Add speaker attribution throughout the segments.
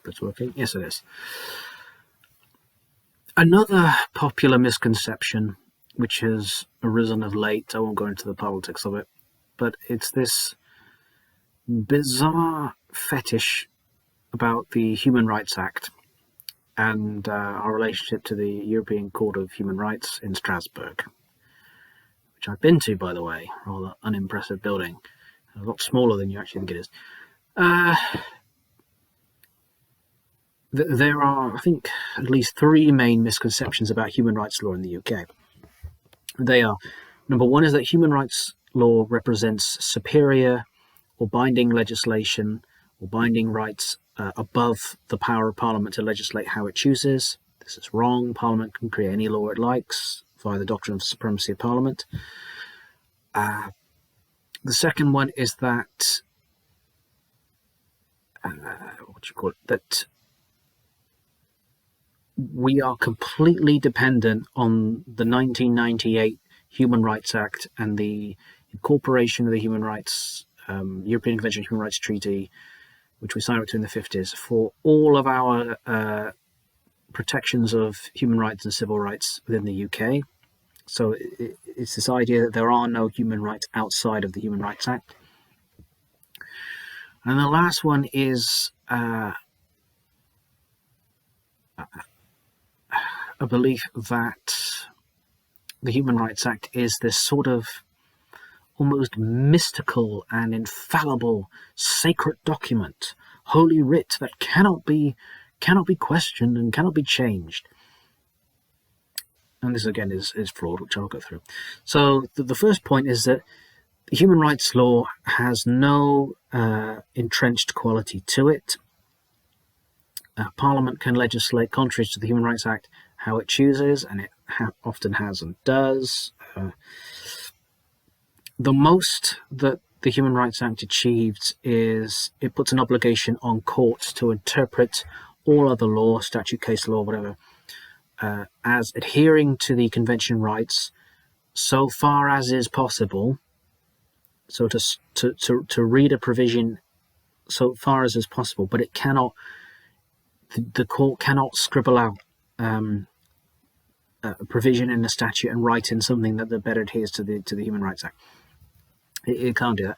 Speaker 1: Hope it's working. Yes, it is. Another popular misconception, which has arisen of late, I won't go into the politics of it, but it's this bizarre fetish about the Human Rights Act and our relationship to the European Court of Human Rights in Strasbourg, which I've been to, by the way. Rather unimpressive building. A lot smaller than you actually think it is. There are, I think, at least three main misconceptions about human rights law in the UK. They are, number one is that human rights law represents superior or binding legislation or binding rights above the power of Parliament to legislate how it chooses. This is wrong. Parliament can create any law it likes via the doctrine of supremacy of Parliament. The second one is that, that we are completely dependent on the 1998 Human Rights Act and the incorporation of the Human Rights, European Convention on Human Rights Treaty, which we signed up to in the 50s, for all of our protections of human rights and civil rights within the UK. So it's this idea that there are no human rights outside of the Human Rights Act. And the last one is a belief that the Human Rights Act is this sort of almost mystical and infallible sacred document, holy writ that cannot be questioned and cannot be changed. And this again is flawed, which I'll go through. So the first point is that the human rights law has no entrenched quality to it. Parliament can legislate contrary to the Human Rights Act how it chooses, and it often has and does. The most that the Human Rights Act achieves is it puts an obligation on courts to interpret all other law, statute, case law, whatever, as adhering to the Convention rights so far as is possible. So to read a provision so far as is possible, but it cannot. The court cannot scribble out a provision in the statute and write in something that better adheres to the Human Rights Act. It can't do that.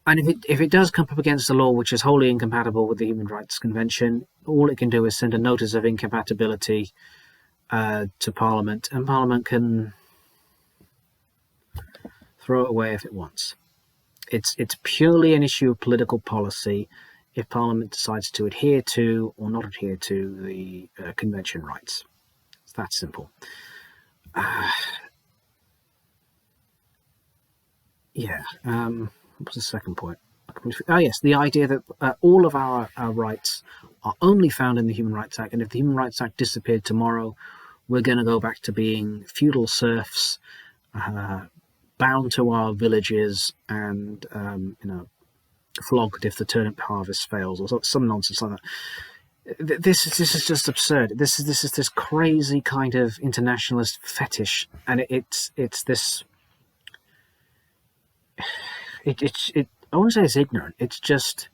Speaker 1: And if it does come up against a law which is wholly incompatible with the Human Rights Convention, all it can do is send a notice of incompatibility to Parliament, and Parliament can throw it away if it wants. It's purely an issue of political policy if Parliament decides to adhere to or not adhere to the Convention rights. It's that simple. What was the second point? Yes, the idea that all of our rights are only found in the Human Rights Act, and if the Human Rights Act disappeared tomorrow, we're going to go back to being feudal serfs, bound to our villages, and flogged if the turnip harvest fails, or some nonsense like that. This is just absurd. This is this crazy kind of internationalist fetish, and it's this. I wouldn't say it's ignorant. It's just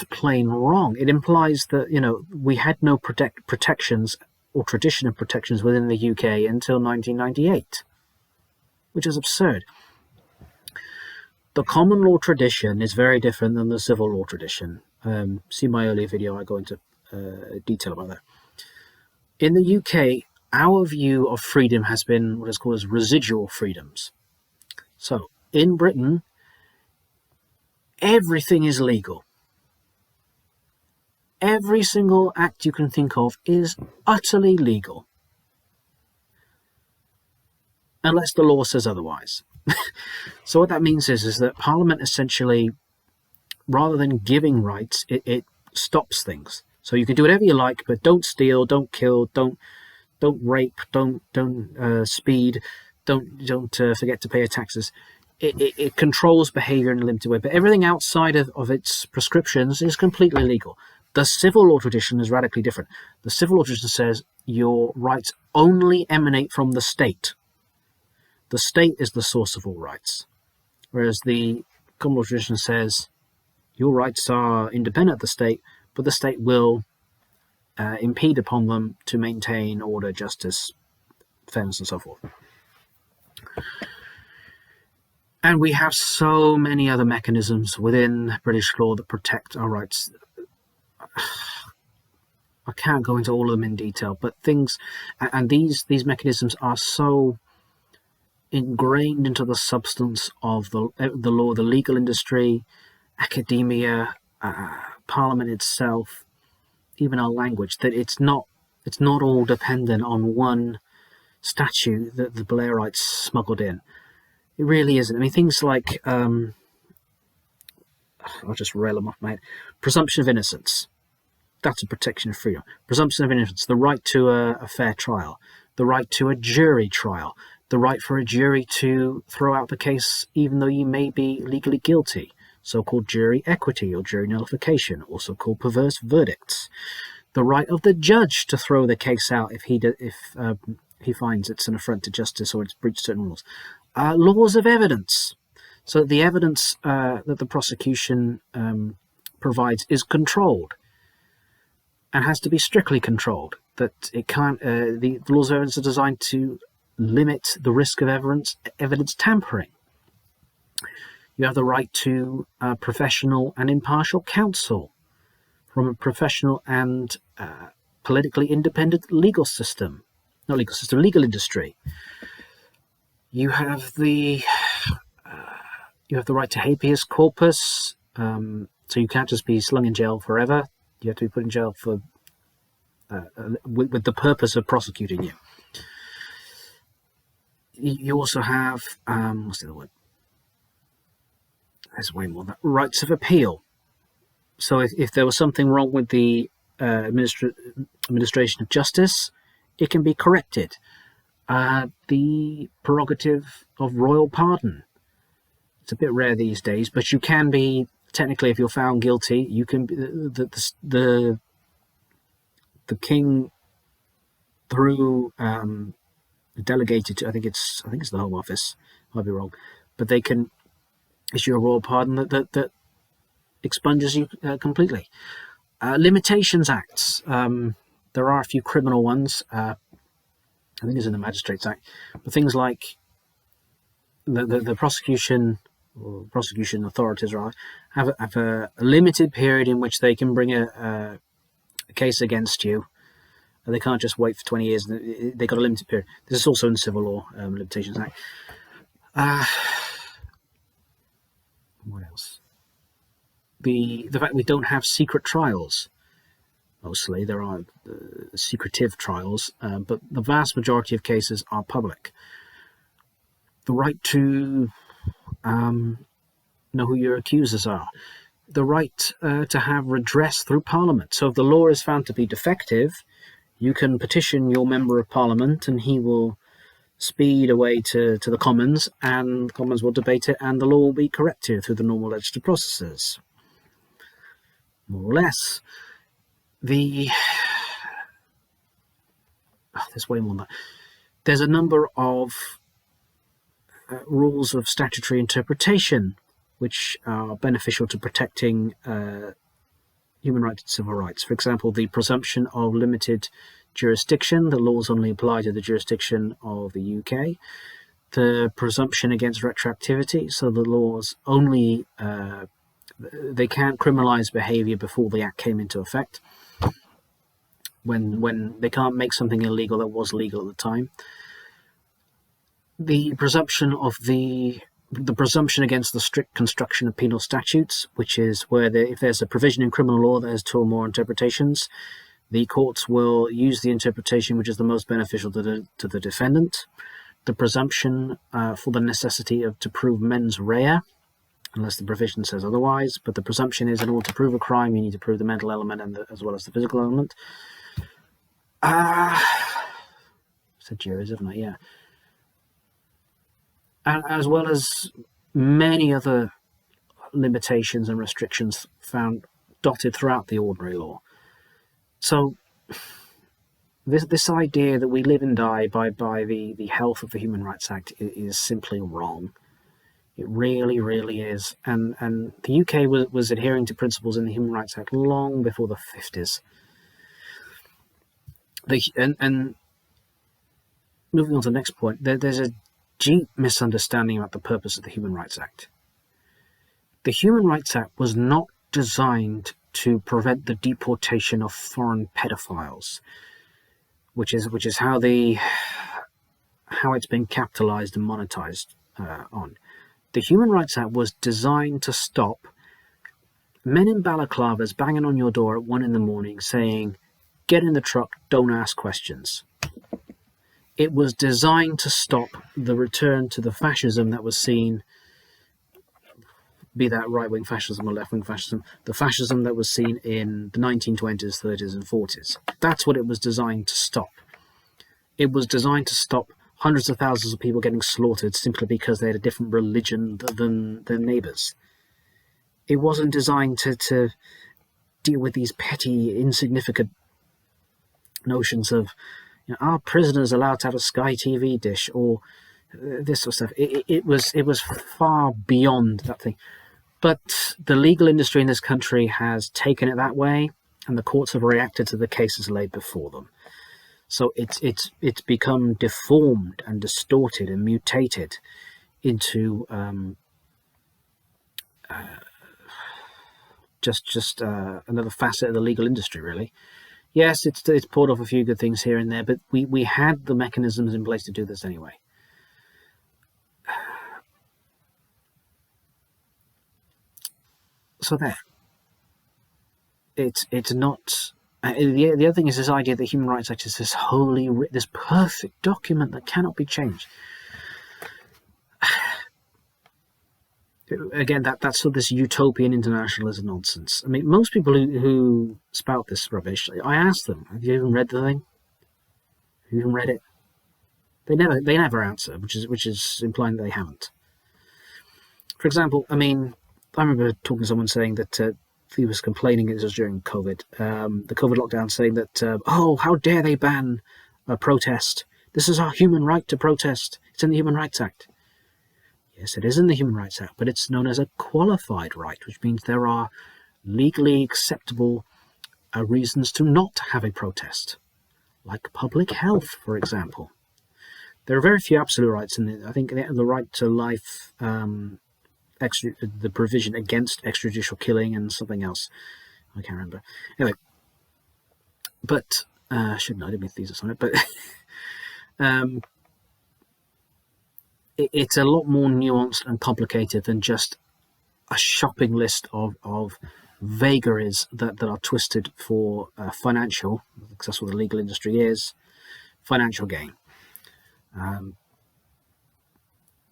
Speaker 1: plain wrong. It implies that we had no protections or tradition of protections within the UK until 1998, which is absurd. The common law tradition is very different than the civil law tradition. See my earlier video, I go into detail about that. In the UK, our view of freedom has been what is called as residual freedoms. So, in Britain, everything is legal. Every single act you can think of is utterly legal. Unless the law says otherwise. So what that means is that Parliament essentially, rather than giving rights, it stops things. So you can do whatever you like, but don't steal, don't kill, don't rape, don't speed, don't forget to pay your taxes. It controls behaviour in a limited way, but everything outside of its prescriptions is completely legal. The civil law tradition is radically different. The civil law tradition says your rights only emanate from the state. The state is the source of all rights. Whereas the common law tradition says Your rights are independent of the state, but the state will impede upon them to maintain order, justice, fairness, and so forth. And we have so many other mechanisms within British law that protect our rights. I can't go into all of them in detail, but these mechanisms are so ingrained into the substance of the law, the legal industry, academia, Parliament itself, even our language, that it's not all dependent on one statute that the Blairites smuggled in. It really isn't. I mean, things like I'll just rail them off my head. Presumption of innocence. That's a protection of freedom. Presumption of innocence, the right to a fair trial, the right to a jury trial, the right for a jury to throw out the case even though you may be legally guilty, so-called jury equity or jury nullification, also called perverse verdicts, the right of the judge to throw the case out if he finds it's an affront to justice or it's breached certain rules. Laws of evidence, so the evidence that the prosecution provides is controlled and has to be strictly controlled. That it can't. The laws of evidence are designed to limit the risk of evidence tampering. You have the right to professional and impartial counsel from a professional and politically independent legal industry. You have the right to habeas corpus, so you can't just be slung in jail forever. You have to be put in jail for with the purpose of prosecuting you. You also have what's the other word? There's way more than that. Rights of appeal. So if there was something wrong with the administration of justice, it can be corrected. The prerogative of royal pardon. It's a bit rare these days, but you can be, technically, if you're found guilty, you can be the king, through delegated to, I think it's the Home Office, might be wrong, but they can issue a royal pardon that expunges you completely. Limitations Acts. There are a few criminal ones. I think it's in the Magistrates Act, but things like the prosecution or prosecution authorities have a limited period in which they can bring a case against you. They can't just wait for 20 years. They've got a limited period. This is also in Civil Law, Limitations Act. What else? The fact we don't have secret trials. Mostly there are secretive trials, but the vast majority of cases are public. The right to know who your accusers are. The right to have redress through Parliament. So if the law is found to be defective, you can petition your Member of Parliament and he will speed away to the Commons, and the Commons will debate it and the law will be corrected through the normal legislative processes. More or less. There's way more than that. There's a number of rules of statutory interpretation which are beneficial to protecting human rights and civil rights. For example, the presumption of limited jurisdiction, the laws only apply to the jurisdiction of the UK. The presumption against retroactivity, so the laws only, they can't criminalise behaviour before the act came into effect. When they can't make something illegal that was legal at the time. The presumption of the presumption against the strict construction of penal statutes, which is where if there's a provision in criminal law that has two or more interpretations, the courts will use the interpretation which is the most beneficial to the defendant. The presumption for the necessity to prove mens rea, unless the provision says otherwise, but the presumption is in order to prove a crime, you need to prove the mental element as well as the physical element. Said juries, haven't I? Yeah. And as well as many other limitations and restrictions found dotted throughout the ordinary law. So this idea that we live and die by the health of the Human Rights Act is simply wrong. It really, really is. And the UK was adhering to principles in the Human Rights Act long before the 50s. And moving on to the next point, there's a deep misunderstanding about the purpose of the Human Rights Act. The Human Rights Act was not designed to prevent the deportation of foreign pedophiles, which is how it's been capitalized and monetized on. The Human Rights Act was designed to stop men in balaclavas banging on your door at 1 a.m. saying, "Get in the truck, don't ask questions." It was designed to stop the return to the fascism that was seen, be that right-wing fascism or left-wing fascism, the fascism that was seen in the 1920s, 30s, and 40s. That's what it was designed to stop. It was designed to stop hundreds of thousands of people getting slaughtered simply because they had a different religion than their neighbours. It wasn't designed to deal with these petty, insignificant notions of, are prisoners allowed to have a Sky TV dish or this sort of stuff. It was far beyond that thing. But the legal industry in this country has taken it that way, and the courts have reacted to the cases laid before them. So it's become deformed and distorted and mutated into just another facet of the legal industry, really. Yes, it's poured off a few good things here and there, but we had the mechanisms in place to do this anyway. So there. It's not. The other thing is this idea that Human Rights Act is this this perfect document that cannot be changed. Again, that's sort of this utopian internationalism nonsense. I mean, most people who spout this rubbish, I ask them, "Have you even read the thing? Have you even read it?" They never answer, which is implying that they haven't. For example, I mean, I remember talking to someone saying that he was complaining, it was during COVID, the COVID lockdown, saying that, how dare they ban a protest? This is our human right to protest. It's in the Human Rights Act. Yes, it is in the Human Rights Act, but it's known as a qualified right, which means there are legally acceptable reasons to not have a protest, like public health, for example. There are very few absolute rights in it. I think the right to life, the provision against extrajudicial killing, and something else. I can't remember. Anyway, but I should know, I did my thesis on it, but it's a lot more nuanced and complicated than just a shopping list of vagaries that are twisted for financial, because that's what the legal industry is, financial gain.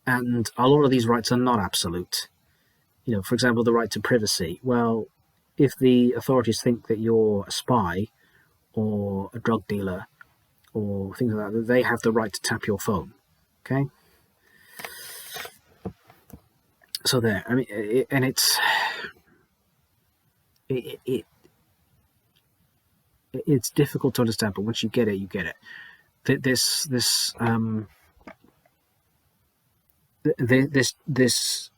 Speaker 1: And a lot of these rights are not absolute. For example, the right to privacy. Well, if the authorities think that you're a spy or a drug dealer or things like that, they have the right to tap your phone. Okay? So there. I mean, it's difficult to understand, but once you get it, you get it. This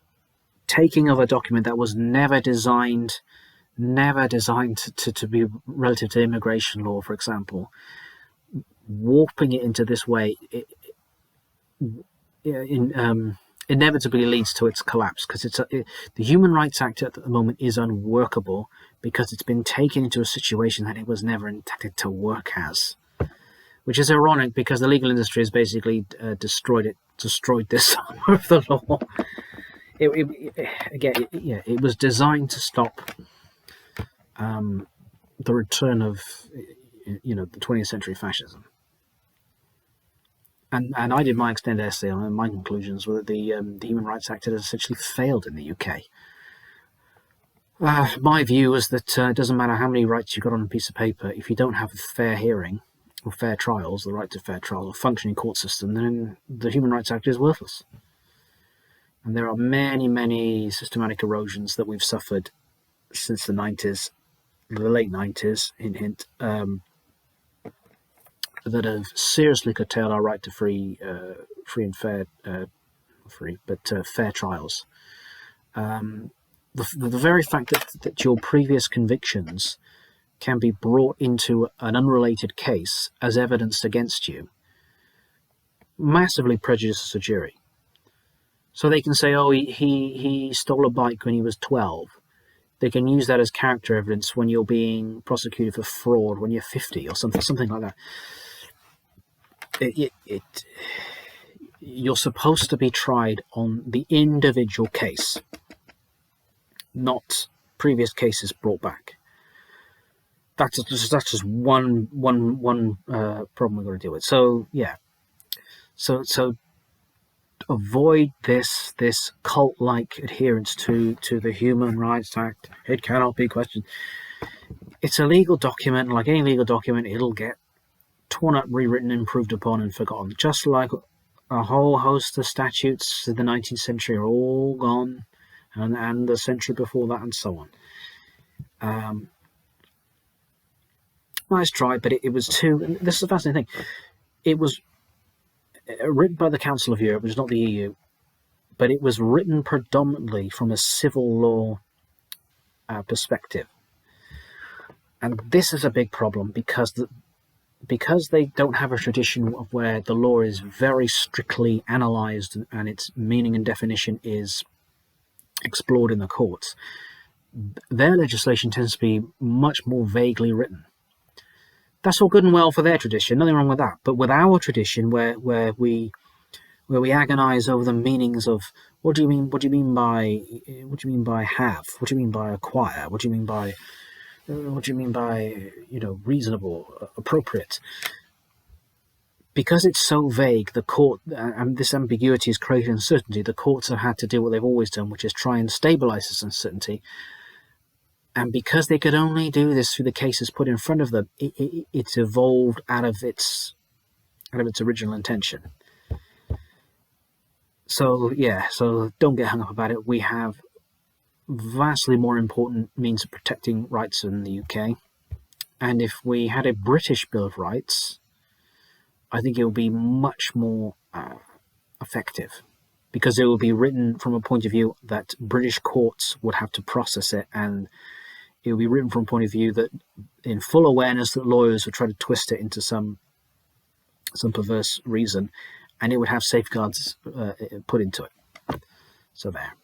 Speaker 1: taking of a document that was never designed to be relative to immigration law, for example, warping it into this way, inevitably leads to its collapse, because the Human Rights Act at the moment is unworkable because it's been taken into a situation that it was never intended to work as, which is ironic because the legal industry has basically destroyed this of the law. It was designed to stop the return of the 20th century fascism. And I did my extended essay on it, and my conclusions were that the Human Rights Act has essentially failed in the UK. My view was that it doesn't matter how many rights you've got on a piece of paper, if you don't have a fair hearing or fair trials, the right to fair trials, or functioning court system, then the Human Rights Act is worthless. And there are many, many systematic erosions that we've suffered since the 90s, the late 90s, hint, that have seriously curtailed our right to free and fair free, but fair trials. The very fact that your previous convictions can be brought into an unrelated case as evidence against you massively prejudices a jury. So they can say, oh, he stole a bike when he was 12. They can use that as character evidence when you're being prosecuted for fraud when you're 50 or something like that. You're supposed to be tried on the individual case, not previous cases brought back. That's just one problem we've got to deal with. So yeah, so avoid this cult-like adherence to the Human Rights Act. It cannot be questioned. It's a legal document. Like any legal document, it'll get torn up, rewritten, improved upon, and forgotten. Just like a whole host of statutes of the 19th century are all gone, and the century before that, and so on. Nice try, but it was too... This is a fascinating thing. It was written by the Council of Europe, which is not the EU, but it was written predominantly from a civil law perspective. And this is a big problem because they don't have a tradition of where the law is very strictly analysed and its meaning and definition is explored in the courts. Their legislation tends to be much more vaguely written. That's all good and well for their tradition, nothing wrong with that. But with our tradition, where we agonise over the meanings of what do you mean by have? What do you mean by acquire? What do you mean by reasonable, appropriate? Because it's so vague, the court and this ambiguity has created uncertainty. The courts have had to do what they've always done, which is try and stabilise this uncertainty. And because they could only do this through the cases put in front of them, it's evolved out of its original intention. So yeah, so don't get hung up about it. We have vastly more important means of protecting rights in the UK. And if we had a British Bill of Rights, I think it would be much more effective, because it would be written from a point of view that British courts would have to process it, and it would be written from a point of view that, in full awareness that lawyers would try to twist it into some perverse reason, and it would have safeguards put into it. So there.